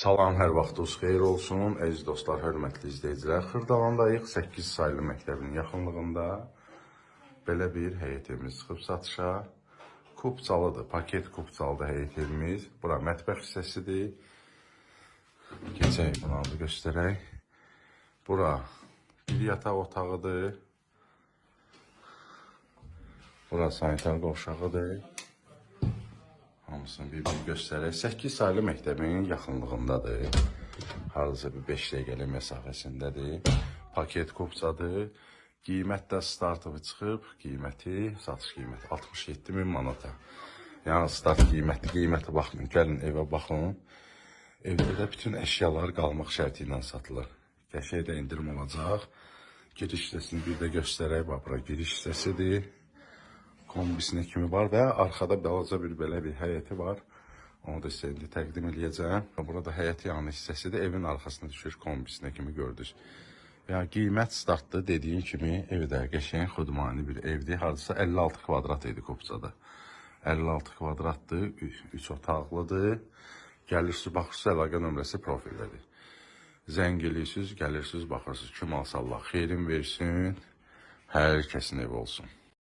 Salam, hər vaxtınız xeyir olsun. Əziz dostlar, hörmətli izləyicilər. Xırdalandayıq 8 saylı məktəbinin yaxınlığında belə bir həyət evimiz çıxıb satışa. Kupçalıdır, paket kupçalıdır həyət evimiz. Bura mətbəx hissəsidir. Keçək, bunu da göstərək. Bura bir yataq otağıdır. Bura sanitar qovşağıdır. Hamısını bir göstərək. 8 saylı məktəbin yaxınlığındadır. Hardasa bir 5 dəqiqəlik məsafəsindədir. Paket kupçadır. Qiymət də startı çıxıb. Qiyməti, satış qiyməti 67.000 manata. Yəni start qiymətə baxmayın. Gəlin evə baxın. Evdə də bütün əşyalar qalmaq şərti ilə satılır. Qəşəngdə indirim olacaq. Giriş hissəsini bir də göstərək. Bax, bura giriş hissəsidir. Kombisinə kimi var və arxada balaca bir belə bir həyəti var. Onu da sizə indi təqdim edəcəm. Burada həyət yanı hissəsidir. Evin arxasına düşür kombisinə kimi gördünüz. Yəni qiymət startdır. Dediyim kimi evdə qəşəng xudmani bir evdir. Hardasa 56 kvadrat idi Kupçada. 56 kvadratdır. 3 otaqlıdır. Gəlirsiniz, baxırsınız, əlaqə nömrəsi profildədir. Zəng eləyirsiniz, gəlirsiniz, baxırsınız. Kim alsa Allah xeyrin versin. Hər kəsin evi olsun.